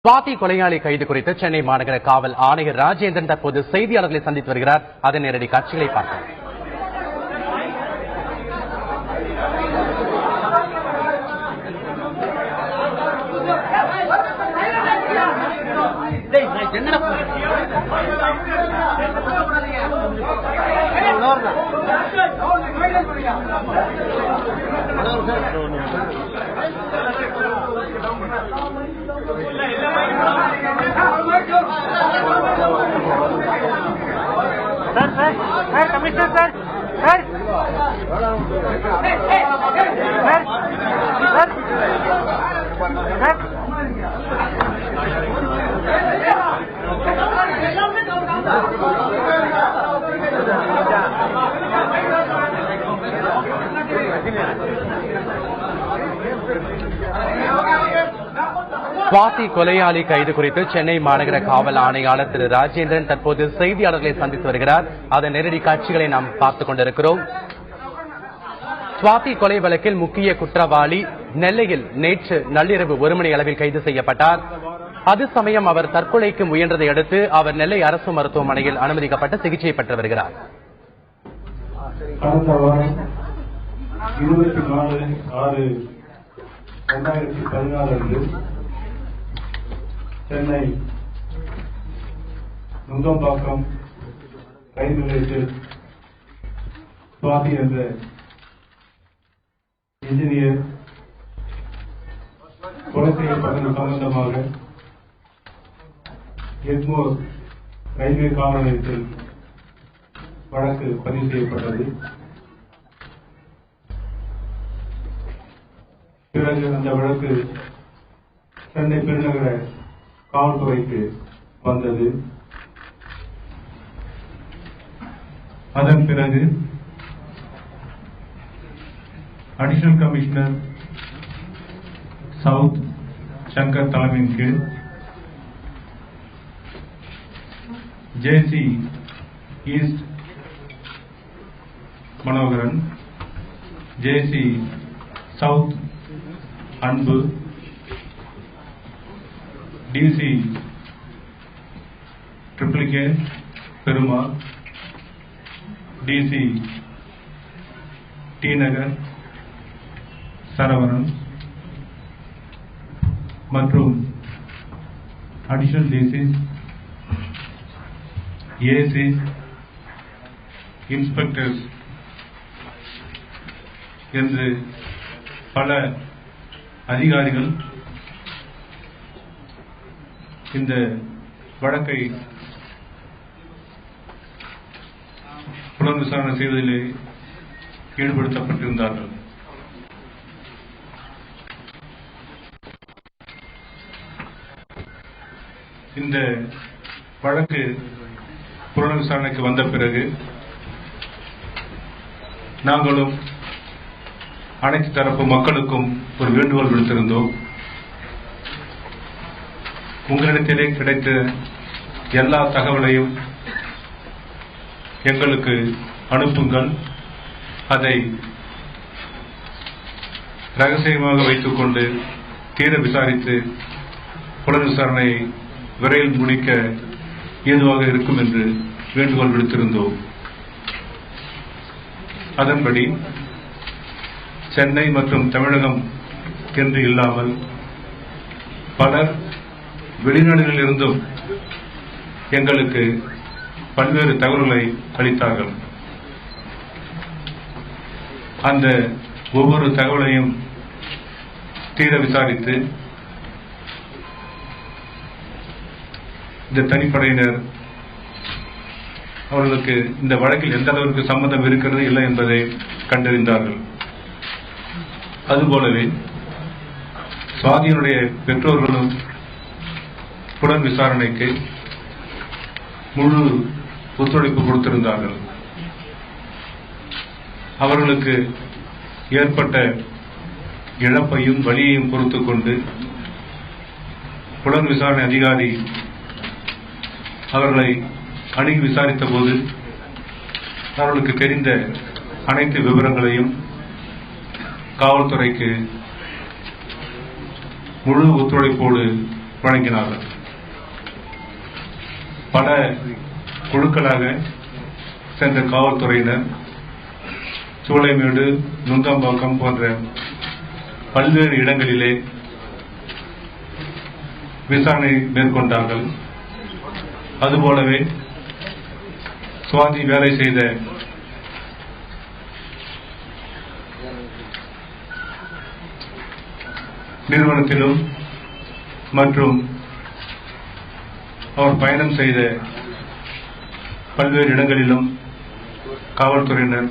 சுவாதி கொலையாளி கைது குறித்து சென்னை மாநகர காவல் ஆணையர் ராஜேந்திரன் தற்போது செய்தியாளர்களை சந்தித்து வருகிறார். அதன் நேரடி காட்சிகளை பார்க்கலாம். सर कमिश्नर सर சுவாதி கொலையாளி கைது குறித்து சென்னை மாநகர காவல் ஆணையாளர் திரு ராஜேந்திரன் தற்போது செய்தியாளர்களை சந்தித்து வருகிறார். அதன் நேரடி காட்சிகளை நாம் பார்த்துக் கொண்டிருக்கிறோம். சுவாதி கொலை வழக்கில் முக்கிய குற்றவாளி நெல்லையில் நேற்று நள்ளிரவு 1 மணி அளவில் கைது செய்யப்பட்டார். அது சமயம் அவர் தற்கொலைக்கு முயன்றதை அடுத்து அவர் நெல்லை அரசு மருத்துவமனையில் அனுமதிக்கப்பட்டு சிகிச்சை பெற்று வருகிறார். கடந்த வாரம் 24/6/2014 அன்று சென்னை நுங்கம்பாக்கம் ரயில் நிலையத்தில் சுவாதி என்ற இன்ஜினியர் கொலை செய்யப்பட்டது சம்பந்தமாக எக்மோர் ரயில்வே காவல் நிலையத்தில் வழக்கு பதிவு செய்யப்பட்டது. பிறகு அந்த வழக்கு சென்னை பெருநகர காவல்துறைக்கு வந்தது. அதன் பிறகு அடிஷனல் கமிஷனர் சவுத் சங்கர் தலைமையின் கீழ் ஜேசி ஈஸ்ட் மனோகரன், ஜேசி சவுத் அன்பு, டிசி ட்ரிபிள்கே பெருமாள், டிசி டி நகர் சரவணன் மற்றும் அடிஷனல் டிசி, ஏசி, இன்ஸ்பெக்டர்ஸ் என்று பல அதிகாரிகள் இந்த வழக்கை புலன் விசாரணை செய்வதிலே ஈடுபடுத்தப்பட்டிருந்தார்கள். இந்த வழக்கு புலன் விசாரணைக்கு வந்த பிறகு நாங்களும் அனைத்து தரப்பு மக்களுக்கும் ஒரு வேண்டுகோள் விடுத்திருந்தோம். உங்களிடத்திலே கிடைத்த எல்லா தகவலையும் எங்களுக்கு அனுப்புங்கள். அதை ரகசியமாக வைத்துக் கொண்டு தீர விசாரித்து புலன் விசாரணையை விரைவில் முடிக்க ஏதுவாக இருக்கும் என்று வேண்டுகோள் விடுத்திருந்தோம். அதன்படி சென்னை மற்றும் தமிழகம் என்று இல்லாமல் பலர் வெளிநாடுகளில் இருந்தும் எங்களுக்கு பல்வேறு தகவல்களை அளித்தார்கள். அந்த ஒவ்வொரு தகவலையும் தீர விசாரித்து இந்த தனிப்படையினர் அவர்களுக்கு இந்த வழக்கில் எந்த அளவிற்கு சம்பந்தம் இருக்கிறது இல்லை என்பதை கண்டறிந்தார்கள். அதுபோலவே சுவாதியினுடைய பெற்றோர்களும் புலன் விசாரணைக்கு முழு ஒத்துழைப்பு கொடுத்திருந்தார்கள். அவர்களுக்கு ஏற்பட்ட இழப்பையும் வலியையும் பொறுத்துக் கொண்டு புலன் விசாரணை அதிகாரி அவர்களை அணுகி விசாரித்த போது அவர்களுக்கு தெரிந்த அனைத்து விவரங்களையும் காவல்துறைக்கு முழு ஒத்துழைப்போடு வழங்கினார்கள். பல குழுக்களாக சென்ற காவல்துறையினர் சூளைமேடு, நுங்கம்பாக்கம் போன்ற பல்வேறு இடங்களிலே விசாரணை மேற்கொண்டார்கள். அதுபோலவே சுவாதி வேலை செய்த நிறுவனத்திலும் மற்றும் அவர் பயணம் செய்த பல்வேறு இடங்களிலும் காவல்துறையினர்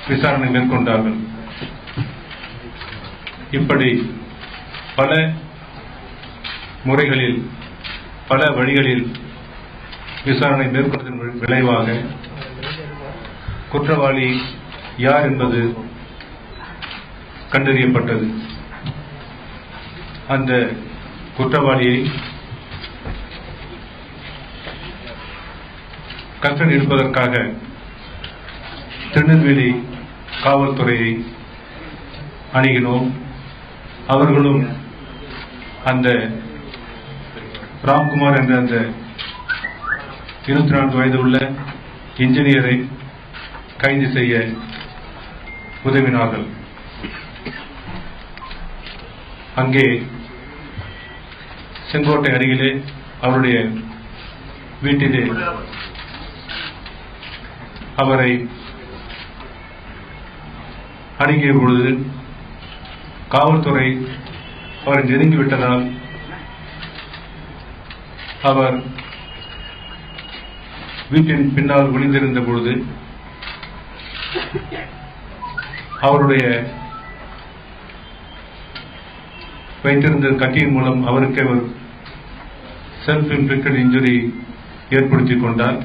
விசாரணை மேற்கொண்டார்கள். இப்படி பல முறைகளில் பல வழிகளில் விசாரணை மேற்கொண்டதன் விளைவாக குற்றவாளி யார் என்பது கண்டறியப்பட்டது. அந்த குற்றவாளியை கஸ்டடி எடுப்பதற்காக திருநெல்வேலி காவல்துறையை அணுகினோம். அவர்களும் அந்த ராம்குமார் என்ற அந்த 24 வயது உள்ள இன்ஜினியரை கைது செய்ய உதவினார்கள். அங்கே செங்கோட்டை அருகிலே அவருடைய வீட்டிலே அவரை அணுகிய பொழுது காவல்துறை அவரை நெருங்கிவிட்டதால் அவர் வீட்டின் பின்னால் ஒளிந்திருந்த பொழுது அவருடைய வைத்திருந்த கத்தியின் மூலம் அவருக்கு அவர் செல்ஃப் இன்ஃபிளிக்டட் இன்ஜுரி ஏற்படுத்திக் கொண்டார்.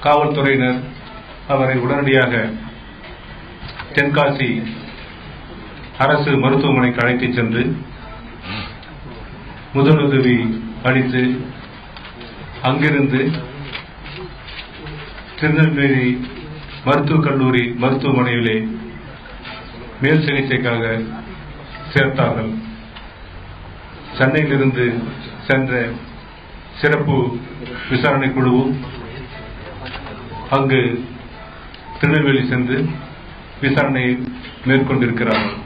காவல்துறையினர் அவரை உடனடியாக தென்காசி அரசு மருத்துவமனைக்கு அழைத்துச் சென்று முதலுதவி அளித்து அங்கிருந்து திருநெல்வேலி மருத்துவக் கல்லூரி மருத்துவமனையிலே மேல் சிகிச்சைக்காக சேர்த்தார்கள். சென்னையிலிருந்து சென்ற சிறப்பு விசாரணை குழுவும் அங்கு திருநெல்வேலி சென்று விசாரணை மேற்கொண்டிருக்கிறார்கள்.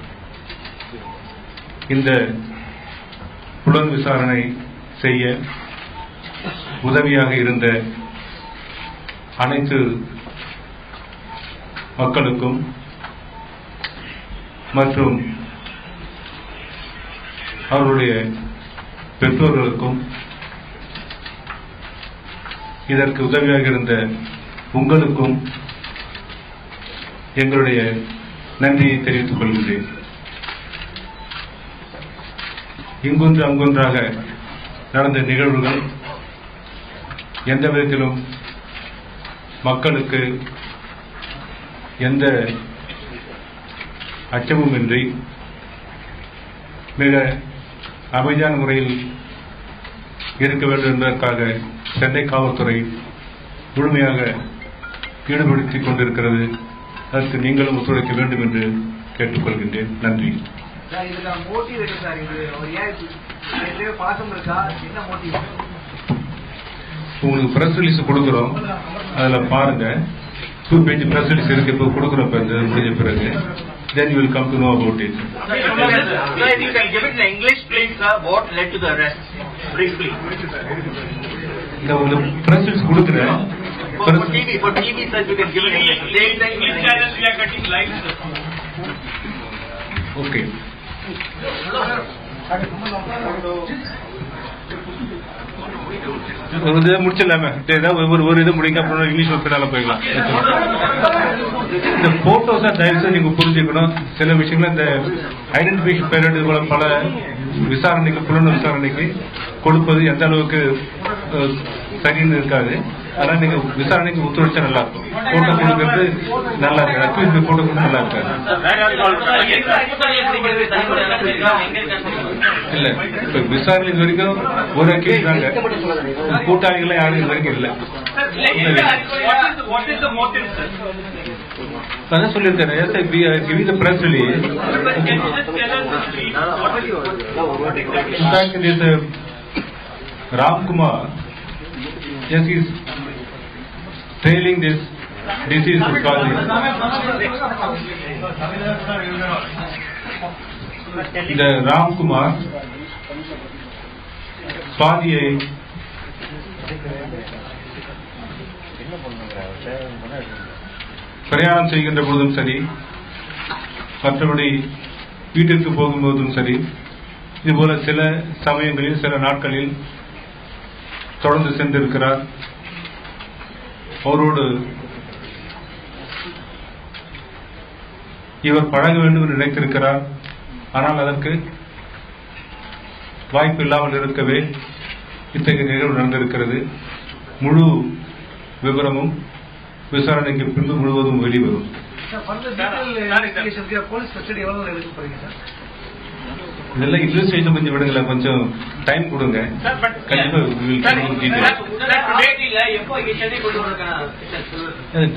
இந்த புலன் விசாரணை செய்ய உதவியாக இருந்த அனைத்து மக்களுக்கும் மற்றும் அவருடைய பெற்றோர்களுக்கும் இதற்கு உதவியாக இருந்த உங்களுக்கும் எங்களுடைய நன்றியை தெரிவித்துக் கொள்கிறேன். இங்கொன்று அங்கொன்றாக நடந்த நிகழ்வுகள் எந்த விதத்திலும் மக்களுக்கு எந்த அச்சமுமின்றி மிக அமைதியான முறையில் இருக்க வேண்டும் என்பதற்காக சென்னை காவல்துறை முழுமையாக ஈடுபடுத்திக் கொண்டிருக்கிறது. அதற்கு நீங்களும் ஒத்துழைக்க வேண்டும் என்று கேட்டுக்கொள்கின்றேன். நன்றி. உங்களுக்கு பிரஸ் ரிலீஸ் கொடுக்கிறோம், அதுல பாருங்க. 2 பேஜ் பிரஸ் ரிலீஸ் இருக்கு, இப்போ கொடுக்குறோம். முடிஞ்ச பிறகு then you will come to know about it. Sir, if you can give it in English, please, sir, what led to the arrest? Briefly. இந்த பிரஸ் ரிலீஸ் கொடுக்கிறேன். For TV, sir, you can give it in English channels we are cutting live, sir. Okay. ஒரு இதை முடிச்சிடலாமே, ஒரு இதை முடிங்க, அப்புறம் English பின்னால போய்க்கலாம். இந்த போட்டோஸா தயவுசெய்து நீங்க புரிஞ்சுக்கணும். சில விஷயங்கள் இந்த ஐடென்டிபிகேஷன் பீரியட் இது போல பல விசாரணைக்கு புலன் விசாரணைக்கு கொடுப்பது எந்த அளவுக்கு சரின்னு இருக்காது. ஆனா நீங்க விசாரணைக்கு ஒத்துழைச்சா நல்லா இருக்கும். போட்டோ கொடுக்கறது நல்லா இருக்காது, இந்த போட்டோ கொடுத்து நல்லா இருக்காது. இல்ல இப்ப விசாரணை இது வரைக்கும் ஒரு கேஸ் தாங்க, கூட்டாளிகள் யாரும் இது வரைக்கும் இல்ல. அதான் சொல்லியிருக்காரு. Yes, give the press release. In fact, this Ram Kumar, yes, he is trailing this disease to cause it. The Ram Kumar சுவாதியை பிரயாணம் செய்கின்ற பொழுதும் சரி, மற்றபடி வீட்டிற்கு போகும்போதும் சரி, இதுபோல சில சமயங்களில் சில நாட்களில் தொடர்ந்து சென்றிருக்கிறார். அவரோடு இவர் பழக வேண்டும் என்று நினைத்திருக்கிறார். ஆனால் அதற்கு வாய்ப்பு இல்லாமல் இருக்கவே இத்தகைய நிகழ்வு நடந்திருக்கிறது. முழு விவரமும் விசாரணைக்கு பின்பு முழுவதும் வெளிவரும். இதெல்லாம் இன்வெஸ்டிகேஷன் கொஞ்சம் விடுங்கள, கொஞ்சம் டைம் கொடுங்க.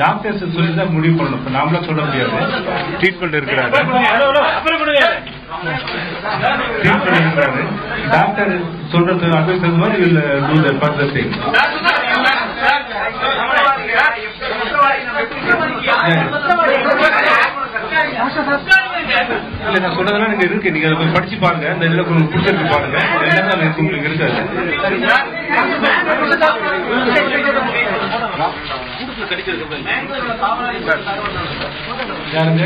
டாக்டர்ஸ் சொல்லிதான் முடிவு பண்ணணும். இப்ப நாமளா சொல்ல முடியாது. ட்ரீட்மெண்ட் இருக்கிறாங்க, டாக்டர் சொல்றது அட்வைஸ் தகுந்த மாதிரி இல்ல டூ த ஃபர்தர் திங். இல்ல நான் சொன்னதெல்லாம் நீங்க இருக்கு, நீங்க அதை படிச்சு பாருங்க. இந்த இதுல உங்களுக்கு பிடிச்சிருக்கு பாருங்க, எல்லாமே உங்களுக்கு இருக்காது. யாருங்க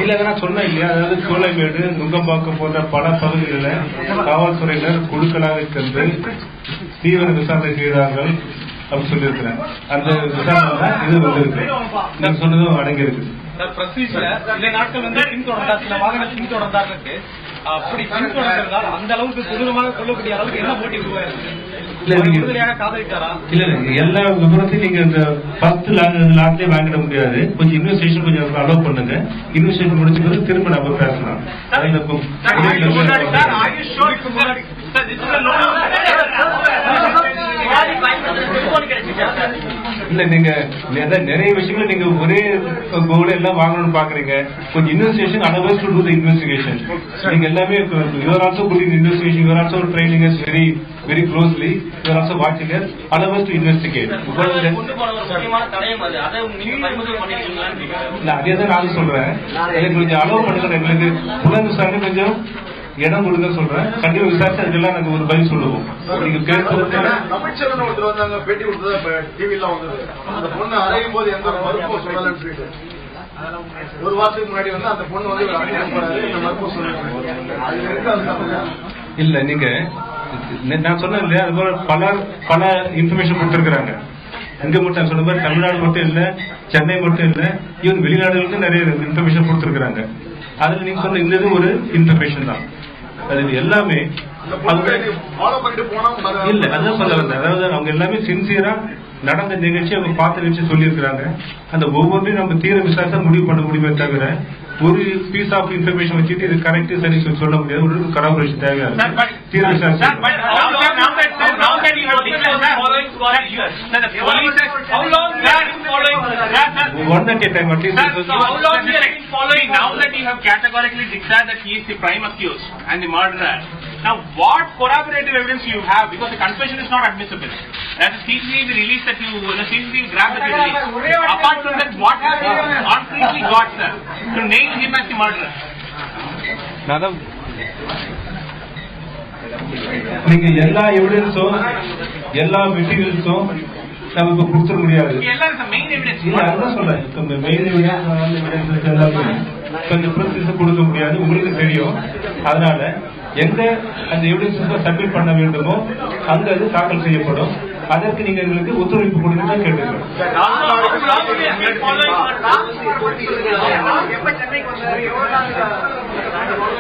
இல்ல நான் சொன்னேன் இல்லையா, அதாவது சோலைமேடு, நுங்கம்பாக்கம் போன்ற பல பகுதிகளில் காவல்துறையினர் குழுக்களாக சென்று தீவிர விசாரணை செய்கிறார்கள் அப்படின்னு சொல்லியிருக்கிறேன். அந்த விசாரணை தான் இது வந்திருக்கு. நீங்க சொன்னதும் அடங்கி இருக்கு. சில நாட்கள் பின்தொடர்ந்தா, சில வாகனம் பின்தொடர்ந்தார்களுக்கு அப்படி பின்தொடர்ந்தால் அந்த அளவுக்கு கொடூரமாக கொள்ளக்கூடிய அளவுக்கு என்ன போட்டி உருவாயிருக்கு? காதலித்தாரா? இல்ல எல்லா விவரத்தையும் நீங்க இந்த ஃபர்ஸ்ட் லாட்லயே வாங்கிட முடியாது. கொஞ்சம் இன்வெஸ்டிகேஷன் கொஞ்சம் அலோவ் பண்ணுங்க. இன்வெஸ்டிகேஷன் முடிச்ச பிறகு திரும்ப நம்ம பேசலாம். இல்ல நீங்க நிறைய விஷயங்கள் நீங்க ஒரே கோல எல்லாம் வாங்கணும்னு பாக்குறீங்க. கொஞ்சம் investigation allow to to the investigation. நீங்க எல்லாமே you are also putting investigation, you are also trailing us very very closely, you are also watching us, allow us to investigate. அதே தான் நான் சொல்றேன். கொஞ்சம் அலோவ் பண்ணுங்க, எங்களுக்கு புலன் விசாரணை கொஞ்சம் இடம் கொடுங்க சொல்றேன். கண்டிப்பா விசாரிச்சு அதுக்கெல்லாம் நாங்க ஒரு பதில் சொல்லுவோம். நீங்க பேசுறது அமைச்சர் ஒருத்தர் வந்தாங்க, பேட்டி கொடுத்தது டிவில வந்தது. அந்த பொண்ணு அறையும் போது எந்த மறுப்பும் சொல்லலன்னு சொல்லிட்டு ஒரு வாரத்துக்கு முன்னாடி வந்து அந்த பொண்ணு வந்து மறுப்பு சொல்ல இல்ல. நீங்க நான் சொன்னேன் இல்லையா, அது போல பல இன்ஃபர்மேஷன் கொடுத்திருக்கிறாங்க. இங்க மட்டும் சொன்ன மாதிரி தமிழ்நாடு மட்டும் இல்ல, சென்னை மட்டும் இல்ல, ஈவன் வெளிநாடுகளுக்கு நிறைய இன்ஃபர்மேஷன் கொடுத்திருக்கிறாங்க. அதுல நீங்க சொன்ன இந்த ஒரு இன்ஃபர்மேஷன் தான். அது எல்லாமே இல்ல, அதான் சொல்ல வந்தேன். அதாவது அவங்க எல்லாமே சின்சியரா நடந்த நிகழ்ச்சி அவங்க பார்த்த நிகழ்ச்சி சொல்லியிருக்கிறாங்க. அந்த ஒவ்வொன்றையும் நம்ம தீர விசாரிச்சா முடிவு பண்ண முடியுமே தவிர ஒரு பீஸ் ஆஃப் இன்ஃபர்மேஷன் வச்சுட்டு இது கரெக்ட் சரி சொல்ல முடியாது. ஒரு கராபரேஷன் தேவையான தீர விசாரிச்சு one at a time at least. So how long you are following now that you have categorically declared that he is the prime accused and the murderer? Now what corroborative evidence you have, because the confession is not admissible. That is CCTV release that you, the CCTV grab that you release. Apart from that, what have you concretely got, sir, to nail him as the murderer? நீங்க எல்லா எவிடன்ஸும் எல்லா மெட்டீரியல்ஸும் நமக்கு கொடுத்துட முடியாது. அதான் சொல்றேன், main evidence எல்லாமே கொஞ்சம் ப்ரொசீஜர் கொடுக்க முடியாது, உங்களுக்கு தெரியும். அதனால எங்க அந்த எவிடன்ஸ் சப்மிட் பண்ண வேண்டுமோ அங்க அது தாக்கல் செய்யப்படும். அதற்கு நீங்க எங்களுக்கு ஒத்துழைப்பு கொடுத்து தான் கேட்டுக்கிறோம்.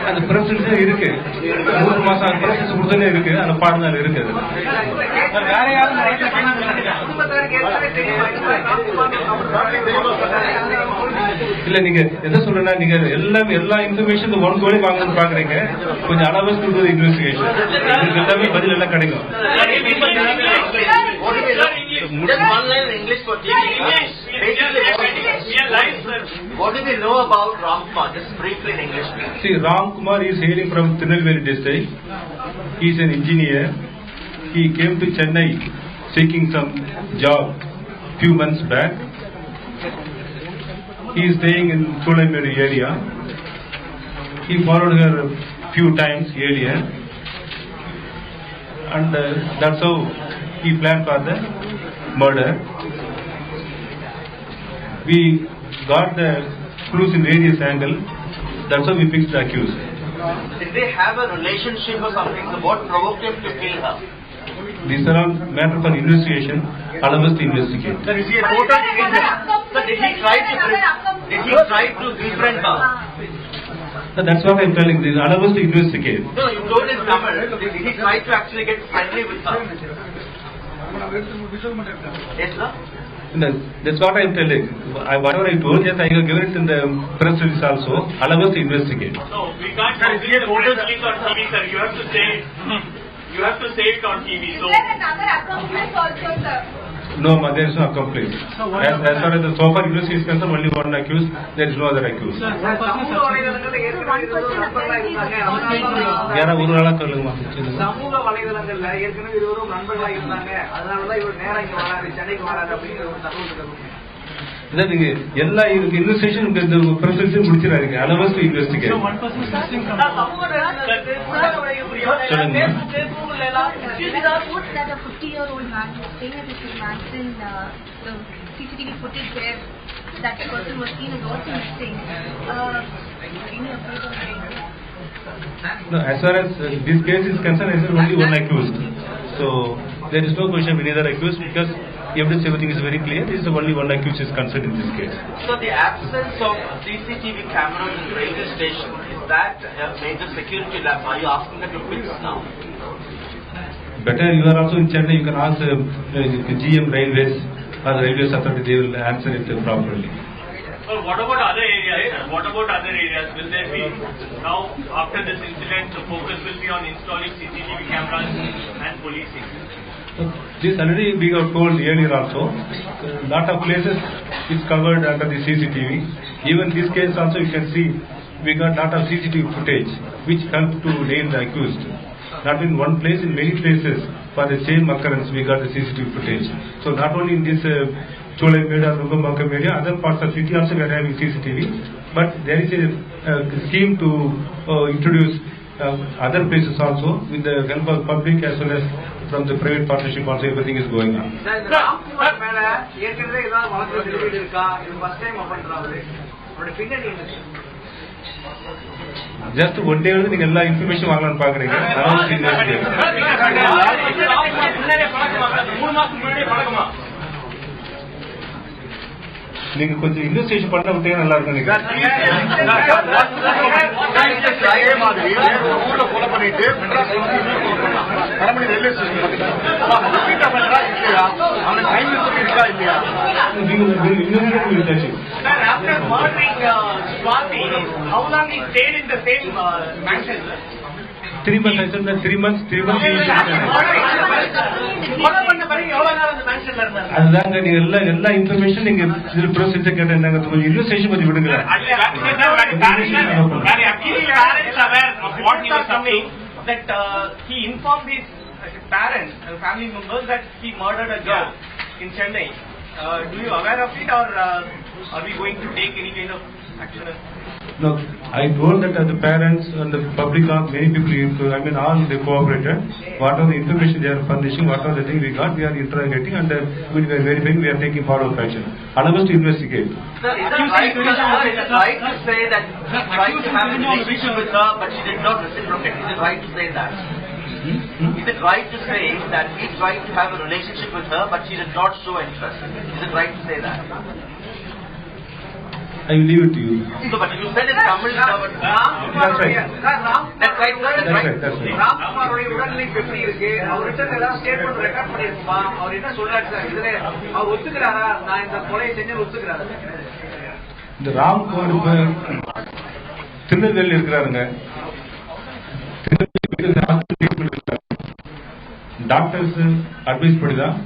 அந்த ப்ரொசீஜர் இருக்கு, 3 மாசம் ப்ரொசீஜர் கொடுத்தே இருக்கு, அந்த பாடல் இருக்குது. இல்ல நீங்க எதை சொல்றேன்னா, நீங்க எல்லா இன்ஃபர்மேஷன் ஒன் கோலே வாங்கணும்னு பாக்குறீங்க. கொஞ்சம் அளவு இன்வெஸ்டிகேஷன் எல்லாமே பதில் எல்லாம் கிடைக்கும். Just one line in English for TV. What do we know about Ramkumar? Just briefly in English, please. See, Ramkumar is hailing from Tirunelveli district. He is an engineer. He came to Chennai seeking some job few months back. He is staying in Sulaimeri area. He followed her a few times earlier, and that's how he planned for the murder. We got the clues in various angles. That's how we fixed the accused. Did they have a relationship or something? So what provoked him to kill her? These are all matter for investigation. Allow us to investigate. Sir, is he a total stranger? Sir, did he try to befriend her? So that's what I'm telling. This allow us to investigate. No, you told in Tamil. Did he try to actually get friendly with her? Yes, sir. That's what I'm telling. Whatever I told, yes, I have given it in the press release also. Allow us to investigate. No, we can't publish the press release on TV, sir. You have to say. You have to say it on TV. So. Is there another accomplice also, sir? No, there is no accomplice. As far as the so far university is concerned, only one accused. There is no other accused. யாரா ஒரு ஆளா சொல்லுங்கம்மா. சமூக வலைதளங்கள்ல ஏற்கனவே இருவரும் நண்பர்களாக இருந்தாங்க, அதனாலதான் இவர் நேரா இங்க வராரு, சென்னைக்கு வராரு அப்படிங்கிற ஒரு தகவல். இதான் நீங்க எல்லா இன்வெஸ்டிகேஷன் ப்ரொசீஜர் முடிச்சிடாதீங்க. Always to investigate. That a 50-year-old man was staying at his mansion, the CCTV footage there, that person was seen is also missing. Any update on that? No, as far as this case is concerned, there is only one accused. So there is no question of any other accused because evidence, everything is very clear. There is only one accused is concerned in this case. So the absence of CCTV cameras in the railway station, is that a major security lapse? Are you asking them to fix now? Better, you are also in Chennai, you can ask GM Railways or the Railways Authority, they will answer it properly. Well, what about other areas? What about other areas? Will there be, now after this incident, the focus will be on installing CCTV cameras and policing? This already we have told earlier also. Lot of places is covered under the CCTV. Even this case also you can see we got lot of CCTV footage which helped to nail the accused. Not in one place, in many places for the same occurrence we got the CCTV footage. So not only in this Cholameda, Nugambakam area, other parts of city also we are having CCTV. But there is a scheme to introduce other places also with the help of public as well as from the private partnership also everything is going on. Ramkumar மேல ஏற்கனவே ஏதாவது வழக்கு நிலுவையில் இருக்கா? இது first time பண்றாரு. அவருடைய பின்னணி என்ன? Just one day வந்து நீங்க எல்லா இன்ஃபர்மேஷன் வாங்கலாம்னு பாக்குறீங்க. 3 மாசத்துக்கு முன்னாடியே பழக்கமா? நீங்க கொஞ்சம் இன்வெஸ்டிகேஷன் பண்ண விட்டீங்கன்னா நல்லா இருக்கும். ஊர்ல கொலை பண்ணிட்டு கடமணி ரயில்வே ஸ்டேஷன் அவனை டைம் இருக்கா இல்லையா? After murdering Swati, how long he stayed in the same mansion? 3 months. I said that 3 months. அதுதாங்க நீங்க எல்லா இன்ஃபர்மேஷன் நீங்க இதுல ப்ரொசீஜர் கேட்ட என்னங்க கொஞ்சம் இன்வெஸ்டிகேஷன் கொஞ்சம் விடுங்க. That he informed his parents and family members that he murdered a girl in Chennai. Do you aware of it, or are we going to take any kind of action? No, I told that the parents and the public, many people, I mean all they cooperated. Whatever the information they are furnishing, whatever the thing we got, we are interrogating and we are verifying, we are taking follow-up action. Allow us to investigate. Sir, is it right to say that he tried to have a relationship with her but she did not reciprocate? Is it right to say that? Is it right to say that he tried to have a relationship with her but she did not show interest? Is it right to say that? I will leave it to you. So, but you said in Tamil, That's right. That's right. ராம்குமாரோட உடல்நிலை எப்படி இருக்கு? அவர்கிட்ட ஏதாவது statement record பண்ணிருக்குமா? அவர் என்ன சொல்றாரு sir? இதுல அவர் ஒத்துக்கிறாரா? நான் இந்த கொலையை செஞ்சு ஒத்துக்கிறாரா? இந்த ராம்குமார் திருநெல்வேலியில் இருக்கிறாருங்க. டாக்டர்ஸ் அட்வைஸ் படிதான்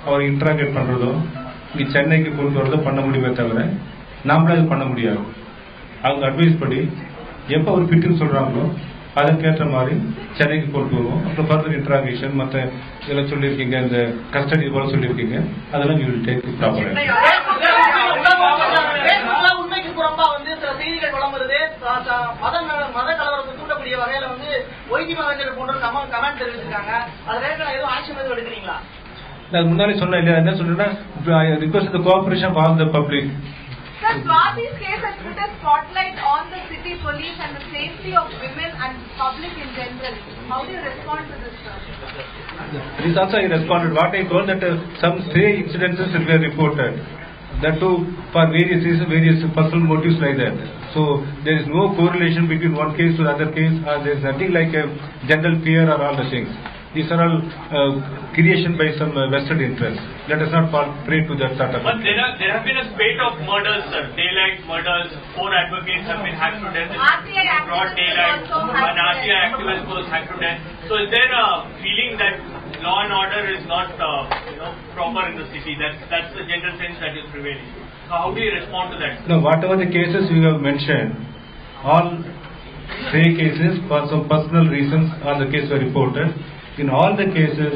அவர் இன்டராக்ட் பண்றதோ இங்க சென்னைக்கு கொண்டு வரதோ பண்ண முடியுமே தவிர நாமளே அது பண்ண முடியாது. அவங்க அட்வைஸ் படி எப்ப ஒரு ஃபிட்னு சொல்றாங்களோ அதற்கேற்ற மாதிரி சென்னைக்கு கொண்டு வருவோம். அப்புறம் ஃபர்தர் இன்டராகேஷன் மற்ற இதெல்லாம் சொல்லியிருக்கீங்க, இந்த கஸ்டடி போல சொல்லியிருக்கீங்க, அதெல்லாம் யூ வில் டேக் ப்ராப்பர். உண்மைக்கு புறம்பா வந்து சில செய்திகள் வளம் வருது. மத கலவரத்தை தூண்டக்கூடிய வகையில வந்து ஒய்டி மகேந்திரன் போன்ற கமெண்ட் தெரிவிச்சிருக்காங்க. அது நேரத்தில் எதுவும் ஆக்ஷன் எதுவும் எடுக்கிறீங்களா? நான் முன்னாடி சொன்னேன் இல்லையா, என்ன சொல்றேன்னா request the cooperation of the public. Sir, Swati's case has put a spotlight on the city police and the safety of women and public in general. How do you respond to this, sir? This also I responded. What I told that some stray incidences were reported. That too for various reasons, various personal motives like that. So there is no correlation between one case to the other case. There is nothing like a general fear or all the things. These are all creation by some vested interests. Let us not fall prey to that sort of. But there have been a spate of murders, sir. Daylight murders. 4 advocates have been hacked to death. RTI Broad daylight. An RTI activist was hacked to death. So is there a feeling that law and order is not proper in the city? That's the general sense that is prevailing. So how do you respond to that? No, whatever the cases you have mentioned, all stray cases for some personal reasons, all the cases were reported. In all the cases,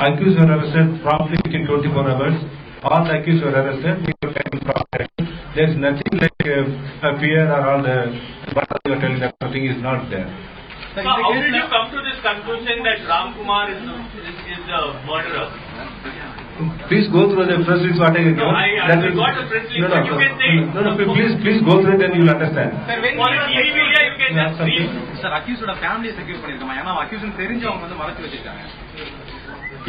accused were arrested promptly within 24 hours. All the accused were arrested. We were taken prompt action. There is nothing like a fear or all the what you are telling that something is not there. So how did you come to this conclusion that Ram Kumar is the murderer? Please go through the press release. What I No, I got the press release, but you can say. No, please go through it, then you will understand. For the TV media, you can just read. Sir அக்யூஸோட ஃபேமிலியை secure பண்ணிருக்கோம். ஏன்னா accuse தெரிஞ்சவங்க வந்து மறைச்சு வச்சிருக்காங்க.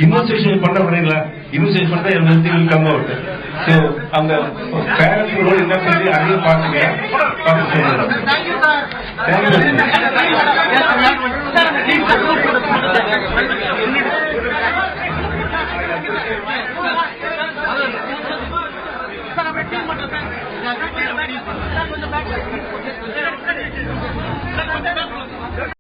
Investigation பண்ண பண்ணீங்களா? இன்வெஸ்டிகேஷன் பண்ணா everything will come out. So அவங்க பேரண்ட்ஸ் ரோல் என்ன சொல்லி அதையும் பாத்துங்க. Thank you, sir. Thank you.